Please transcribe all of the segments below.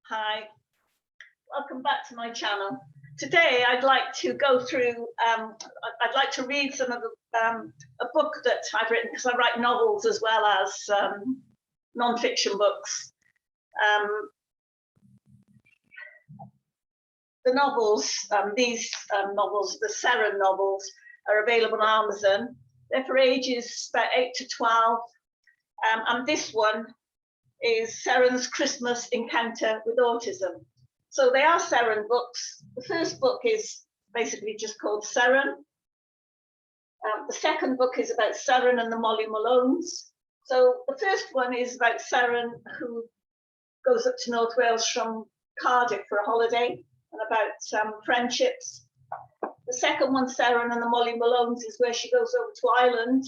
Hi, welcome back to my channel. Today I'd like to go through, I'd like to read some of the, a book that I've written, because I write novels as well as non-fiction books. The novels, these novels, the Seren novels, are available on Amazon. They're for ages about 8 to 12. And this one is Seren's Christmas Encounter with Autism. So they are Seren books. The first book is basically just called Seren. The second book is about Seren and the Molly Malones. So the first one is about Seren, who goes up to North Wales from Cardiff for a holiday, and about friendships. The second one, Seren and the Molly Malones, is where she goes over to Ireland.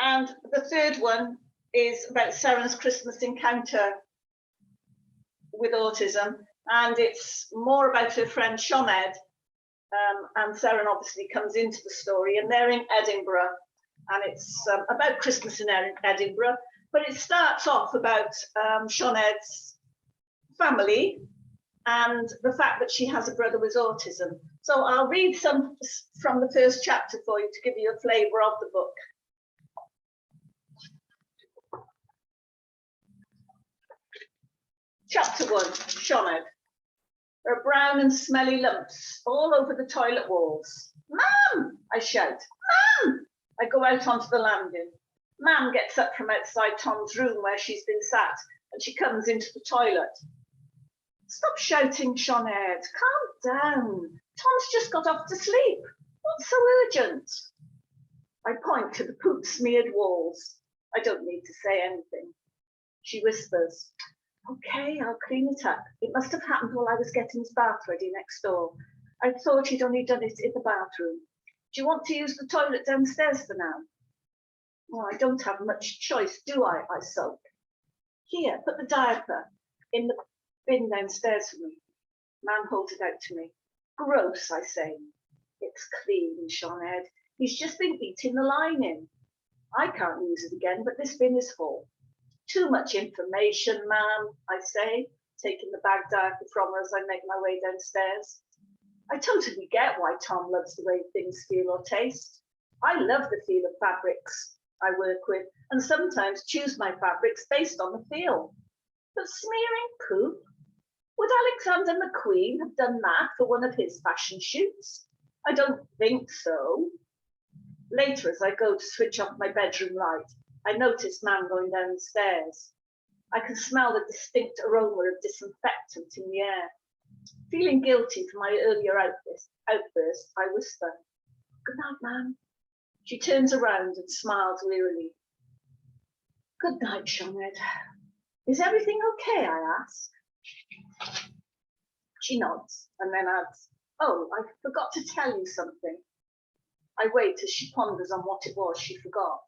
And the third one is about Seren's Christmas encounter with autism, and it's more about her friend Sioned. And Seren obviously comes into the story, and they're in Edinburgh, and it's about Christmas in Edinburgh, but it starts off about Sioned's family and the fact that she has a brother with autism. So I'll read some from the first chapter for you to give you a flavour of the book. Chapter 1, Sioned. There are brown and smelly lumps all over the toilet walls. Mum! I shout. Mum! I go out onto the landing. Mam gets up from outside Tom's room where she's been sat, and she comes into the toilet. Stop shouting, Sioned. Calm down. Tom's just got off to sleep. What's so urgent? I point to the poop-smeared walls. I don't need to say anything. She whispers. Okay, I'll clean it up. It must have happened while I was getting his bath ready next door. I thought he'd only done it in the bathroom. Do you want to use the toilet downstairs for now? Oh, I don't have much choice, do I sulk. Here, put the diaper in the bin downstairs for me. Man holds it out to me. Gross, I say. It's clean, Sioned. He's just been eating the lining. I can't use it again, but this bin is full. Too much information, ma'am, I say, taking the bag diaper from her as I make my way downstairs. I totally get why Tom loves the way things feel or taste. I love the feel of fabrics I work with, and sometimes choose my fabrics based on the feel. But smearing poop? Would Alexander McQueen have done that for one of his fashion shoots? I don't think so. Later, as I go to switch off my bedroom light, I notice Man going down the stairs. I can smell the distinct aroma of disinfectant in the air. Feeling guilty for my earlier outburst, I whisper, Good night, Man. She turns around and smiles wearily. Good night, Sioned. Is everything okay, I ask. She nods and then adds, Oh, I forgot to tell you something. I wait as she ponders on what it was she forgot.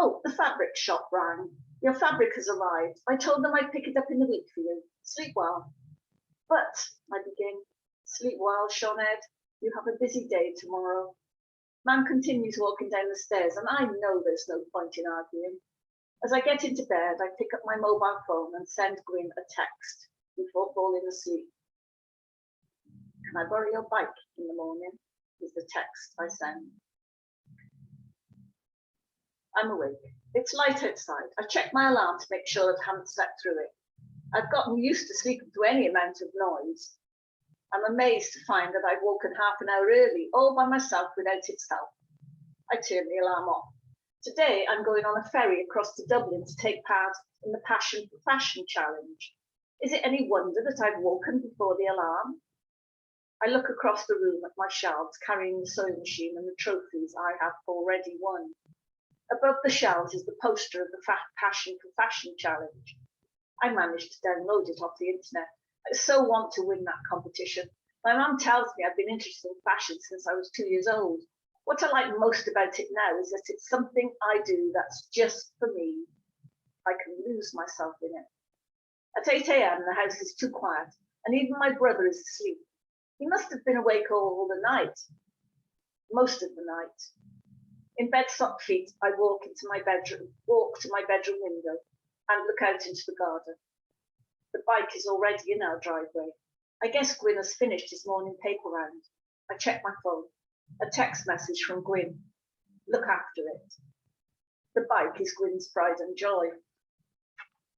Oh, the fabric shop rang. Your fabric has arrived. I told them I'd pick it up in the week for you. Sleep well. But, I begin, sleep well, Sioned. You have a busy day tomorrow. Man continues walking down the stairs, and I know there's no point in arguing. As I get into bed, I pick up my mobile phone and send Gwyn a text before falling asleep. Can I borrow your bike in the morning? Is the text I send. I'm awake. It's light outside. I check my alarm to make sure I haven't slept through it. I've gotten used to sleeping through any amount of noise. I'm amazed to find that I've woken half an hour early, all by myself without its help. I turn the alarm off. Today I'm going on a ferry across to Dublin to take part in the Passion for Fashion Challenge. Is it any wonder that I've woken before the alarm? I look across the room at my shelves, carrying the sewing machine and the trophies I have already won. Above the shelves is the poster of the Passion for Fashion Challenge. I managed to download it off the internet. I so want to win that competition. My mum tells me I've been interested in fashion since I was 2 years old. What I like most about it now is that it's something I do that's just for me. I can lose myself in it. At 8 a.m. the house is too quiet, and even my brother is asleep. He must have been awake all the night, most of the night. In bed sock feet, I walk to my bedroom window and look out into the garden. The bike is already in our driveway. I guess Gwyn has finished his morning paper round. I check my phone. A text message from Gwyn. Look after it. The bike is Gwyn's pride and joy.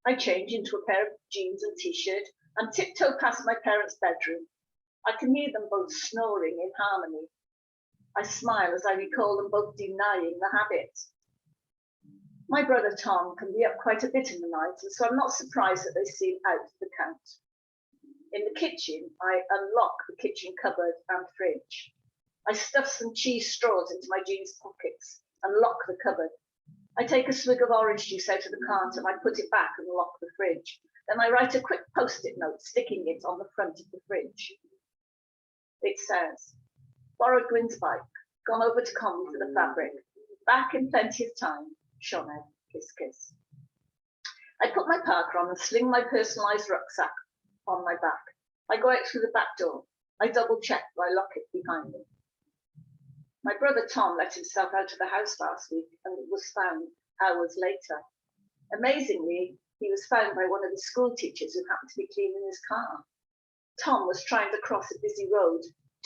I change into a pair of jeans and t-shirt and tiptoe past my parents' bedroom. I can hear them both snoring in harmony. I smile as I recall them both denying the habit. My brother Tom can be up quite a bit in the night, and so I'm not surprised that they seem out of the count. In the kitchen, I unlock the kitchen cupboard and fridge. I stuff some cheese straws into my jeans pockets and lock the cupboard. I take a swig of orange juice out of the cart and I put it back and lock the fridge. Then I write a quick post-it note, sticking it on the front of the fridge. It says, borrowed Gwyn's bike, gone over to Conwy for the fabric, back in plenty of time, Sioned, kiss kiss. I put my parka on and sling my personalised rucksack on my back. I go out through the back door. I double check, but I lock it behind me. My brother Tom let himself out of the house last week and was found hours later. Amazingly, he was found by one of the school teachers who happened to be cleaning his car. Tom was trying to cross a busy road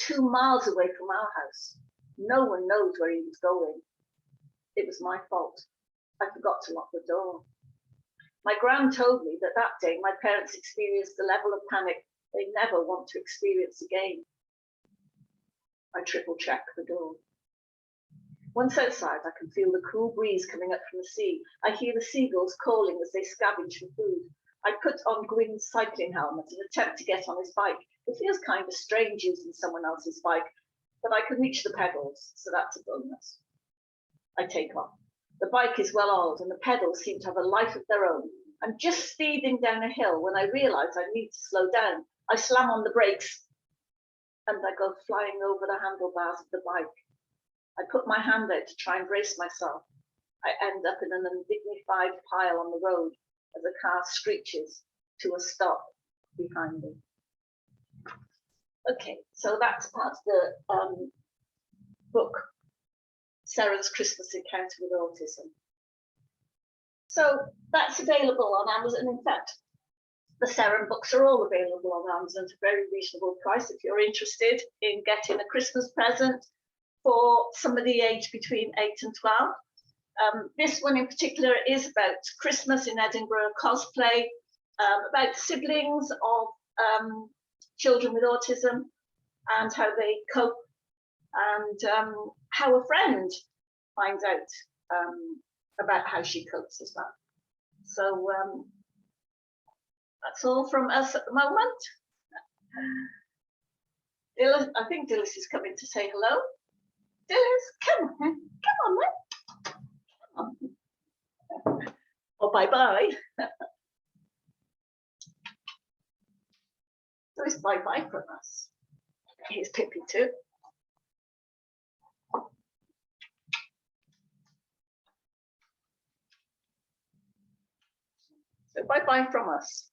2 miles away from our house. No one knows where he was going. It was my fault. I forgot to lock the door. My gran told me that day my parents experienced a level of panic they never want to experience again. I triple check the door. Once outside, I can feel the cool breeze coming up from the sea. I hear the seagulls calling as they scavenge for food. I put on Gwyn's cycling helmet and attempt to get on his bike. It feels kind of strange using someone else's bike, but I can reach the pedals, so that's a bonus. I take off. The bike is well oiled and the pedals seem to have a life of their own. I'm just speeding down a hill when I realise I need to slow down. I slam on the brakes and I go flying over the handlebars of the bike. I put my hand out to try and brace myself. I end up in an undignified pile on the road as a car screeches to a stop behind me. Okay, so that's part of the book, Seren's Christmas Encounter with Autism. So that's available on Amazon. In fact, the Seren books are all available on Amazon at a very reasonable price if you're interested in getting a Christmas present for somebody aged between 8 and 12. This one in particular is about Christmas in Edinburgh, cosplay, about siblings of children with autism and how they cope, and how a friend finds out about how she copes as well. So that's all from us at the moment. I think Dillis is coming to say hello. Dillis, come on, then. Come on. Or bye-bye. So it's bye-bye from us. Here's Pippi too. So bye-bye from us.